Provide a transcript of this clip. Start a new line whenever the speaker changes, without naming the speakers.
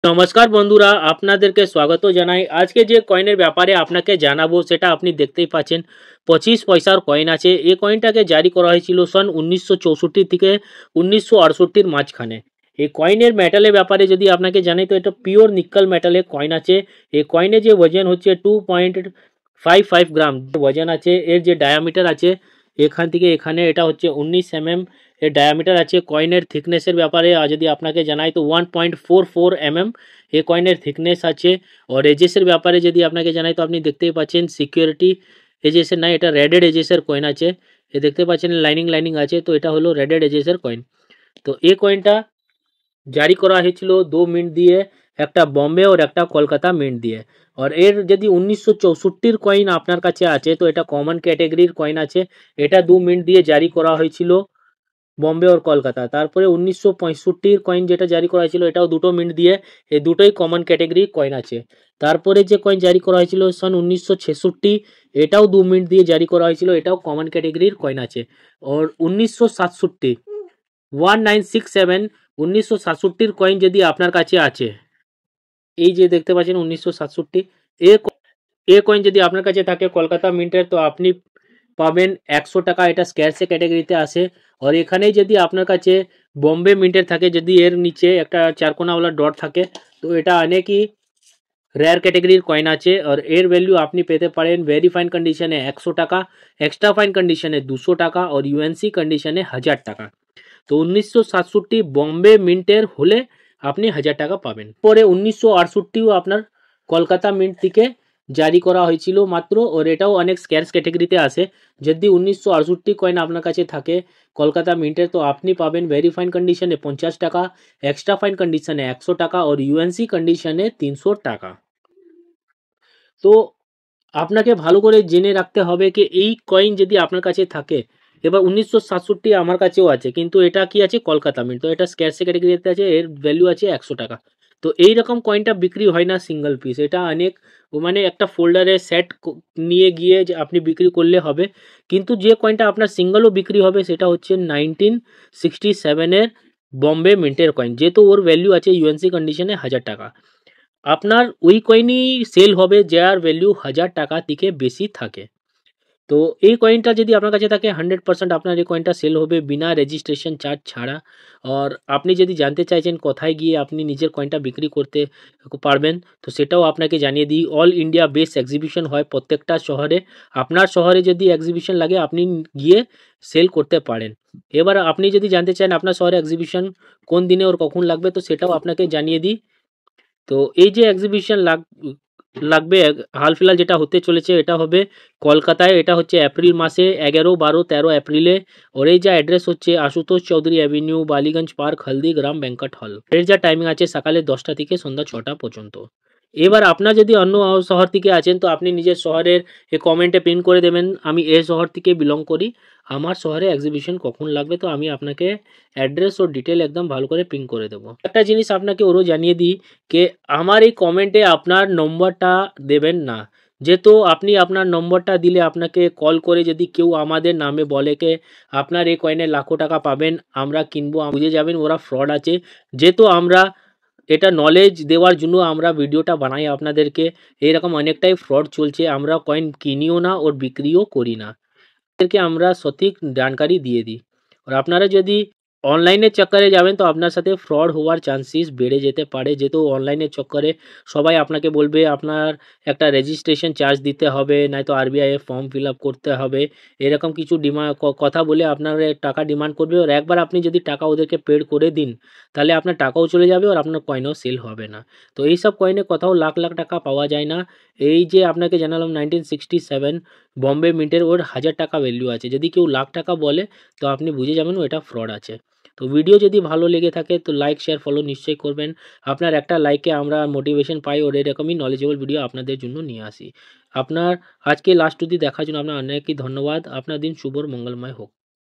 নমস্কার বন্ধুরা, আপনাদেরকে স্বাগত জানাই। আজকে যে কয়েনের ব্যাপারে আপনাকে জানাবো সেটা আপনি দেখতেই পাচ্ছেন। 25 পয়সার কয়েন আছে। এই কয়েনটাকে জারি করা হয়েছিল সন 1964 থেকে 1968 মাঝখানে। এই কয়েনের মেটালের ব্যাপারে যদি আপনাকে জানাই তো এটা পিওর নিক্কেল মেটালের কয়েন আছে। এই কয়েনে যে ওজন হচ্ছে 2.55 গ্রাম ওজন আছে। এর যে ডায়ামিটার আছে এখান থেকে এখানে এটা হচ্ছে 19 mm এর ডায়ামিটার আছে। কয়েনের থিকনেসের ব্যাপারে যদি আপনাকে জানাই তো 1.44 mm এই কয়েনের থিকনেস আছে। और এজেসের ব্যাপারে যদি আপনাকে জানাই তো আপনি দেখতেই পাচ্ছেন সিকিউরিটি এজেসের নাই, এটা রেডেড এজেসের কয়েন আছে। এ দেখতে পাচ্ছেন লাইনিং আছে, তো এটা হলো রেডেড এজেসের কয়েন। তো এই কয়েনটা জারি করা হয়েছিল 2 মিন্ট দিয়ে, একটা বম্বে और একটা কলকাতা মিন্ট দিয়ে। और এর যদি 1964 কয়েন আপনার কাছে আছে তো এটা কমন ক্যাটাগরির কয়েন আছে। এটা 2 মিন্ট দিয়ে জারি করা হয়েছিল বম্বে और কলকাতা। তারপরে 1965 কয়েন যেটা জারি করা হয়েছিল এটাও দুটো মিন্ট দিয়ে। এই দুটোই কমন ক্যাটাগরি কয়েন আছে। তারপরে যে কয়েন জারি করা হয়েছিল সন 1966 এটাও 2 মিন্ট দিয়ে জারি করা হয়েছিল, এটাও কমন ক্যাটাগরির কয়েন আছে। और 1967 1967 1967 কয়েন যদি আপনার কাছে আছে, এই যে দেখতে পাচ্ছেন 1967 এ কয়েন যদি আপনার কাছে থাকে কলকাতা মিন্টের, তো আপনি পাবেন 100 টাকা। এটা স্ক্যারসে ক্যাটাগরিতে আসে। আর এখানে যদি আপনার কাছে বম্বে মিন্টের থাকে, যদি এর নিচে একটা চারকোনাওয়ালা ডট থাকে, তো এটা অনেকই রেয়ার ক্যাটাগরির কয়েন আছে। আর এর ভ্যালু আপনি পেতে পারেন ভেরি ফাইন কন্ডিশনে 100 টাকা, এক্সট্রা ফাইন কন্ডিশনে 200 টাকা और ইউএনসি কন্ডিশনে 1000 টাকা। তো 1967 বম্বে মিন্টের হলে আপনি 1000 টাকা পাবেন। পরে 1968ও আপনার কলকাতা মিন্ট থেকে জারি করা হয়েছিল মাত্র, और এটাও অনেক স্ক্যার্স ক্যাটাগরিতে আসে। যদি 1968 কয়েন আপনার কাছে থাকে কলকাতা মিন্টের, তো আপনি পাবেন ভেরি ফাইন কন্ডিশনে 50 টাকা, এক্সট্রা ফাইন কন্ডিশনে 100 টাকা और ইউএনসি কন্ডিশনে 300 টাকা। তো আপনাকে ভালো করে জেনে রাখতে হবে কি এই কয়েন যদি আপনার কাছে থাকে। এবার 1967 আমার কাছেও আছে, কিন্তু এটা কি আছে কলকাতা মিন্ট, তো এটা স্ক্যারসি ক্যাটাগরিতে আছে, এর ভ্যালু আছে 100 টাকা। তো এই রকম কয়েনটা বিক্রি হয় না সিঙ্গেল পিস, এটা অনেক মানে একটা ফোল্ডারে সেট নিয়ে গিয়ে যে আপনি বিক্রি করলে হবে। কিন্তু যে কয়েনটা আপনার সিঙ্গেলও বিক্রি হবে সেটা হচ্ছে 1967 বম্বে মিন্টের কয়েন, যেহেতু ওর ভ্যালু আছে ইউএনসি কন্ডিশনে 1000 টাকা। আপনার ওই কয়েনই সেল হবে যার ভ্যালু 1000 টাকা থেকে বেশি থাকে। তো এই কয়েনটা যদি আপনার কাছে থাকে 100% আপনার এই কয়েনটা সেল হবে বিনা রেজিস্ট্রেশন চার্জ ছাড়া। আর আপনি যদি জানতে চাইছেন কোথায় গিয়ে আপনি নিজের কয়েনটা বিক্রি করতে পারবেন, তো সেটাও আপনাকে জানিয়ে দিই। অল ইন্ডিয়া বেস এক্সিবিশন হয় প্রত্যেকটা শহরে। আপনার শহরে যদি এক্সিবিশন লাগে আপনি গিয়ে সেল করতে পারেন। এবার আপনি যদি জানতে চান আপনার শহরে এক্সিবিশন কোন দিনে ওর কখন লাগবে, তো সেটাও আপনাকে জানিয়ে দিই। তো এই যে এক্সিবিশন লাগবে হাল ফিলহাল যেটা হতে চলেছে এটা হবে কলকাতায়, এটা হচ্ছে এপ্রিল মাসে 11, 12, 13 এপ্রিলে। और এই যা অ্যাড্রেস হচ্ছে আশুতোষ চৌধুরী অ্যাভিনিউ, বালিগঞ্জ পার্ক, হলদিগ্রাম ব্যাংকট হল। এর যা টাইমিং আছে সকালে 10টা থেকে সন্ধ্যা 6টা পর্যন্ত। এবার আপনার যদি অন্য শহর থেকে আছেন তো আপনি নিজের শহরের এ কমেন্টে পিন করে দেবেন আমি এই শহর থেকে বিলং করি, আমার শহরে এক্সিবিশন কখন লাগবে, তো আমি আপনাকে অ্যাড্রেস ও ডিটেল একদম ভালো করে পিন করে দেবো। একটা জিনিস আপনাকে ওরও জানিয়ে দিই যে আমার এই কমেন্টে আপনার নম্বরটা দেবেন না। যেহেতু আপনি আপনার নম্বরটা দিলে আপনাকে কল করে যদি কেউ আমাদের নামে বলে কে আপনার এই কয়েনে লাখো টাকা পাবেন আমরা কিনবো, বুঝে যাবেন ওরা ফ্রড আছে। যেহেতু আমরা এটা নলেজ দেওয়ার জন্য আমরা ভিডিওটা বানাই আপনাদেরকে। এরকম অনেকটাই ফ্রড চলছে, আমরা কয়েন কিনিও না ওর বিক্রিও করি না, এদেরকে আমরা সঠিক জানকারি দিয়ে দিই। আর আপনারা যদি অনলাইনের চক্করে যাবেন তো আপনার সাথে ফ্রড হওয়ার চান্সেস বেড়ে যেতে পারে। যেহেতু অনলাইনের চক্করে সবাই আপনাকে বলবে আপনার একটা রেজিস্ট্রেশন চার্জ দিতে হবে, নয়তো আরবিআই এর ফর্ম ফিল আপ করতে হবে, এরকম কিছু কথা বলে আপনার টাকা ডিমান্ড করবে। আর একবার আপনি যদি টাকা ওদেরকে পেড করে দিন তাহলে আপনার টাকাও চলে যাবে আর আপনার কয়েনও সেল হবে না। তো এইসব কয়েনে কোথাও লাখ লাখ টাকা পাওয়া যায় না। এই যে আপনাকে জানালাম 1967 বম্বে মিন্টের ওর 1000 টাকা ভ্যালু আছে। যদি কেউ লাখ টাকা বলে তো আপনি বুঝে যাবেন ওটা ফ্রড আছে। তো ভিডিও যদি ভালো লেগে থাকে তো লাইক শেয়ার ফলো নিশ্চয়ই করবেন। আপনার একটা লাইকে আমরা মোটিভেশন পাই ওর এরকমই নলেজেবল ভিডিও আপনাদের জন্য নিয়ে আসি। আপনার আজকে লাস্ট অবধি দেখার জন্য আপনার অনেকই ধন্যবাদ। আপনার দিন শুভ মঙ্গলময় হোক।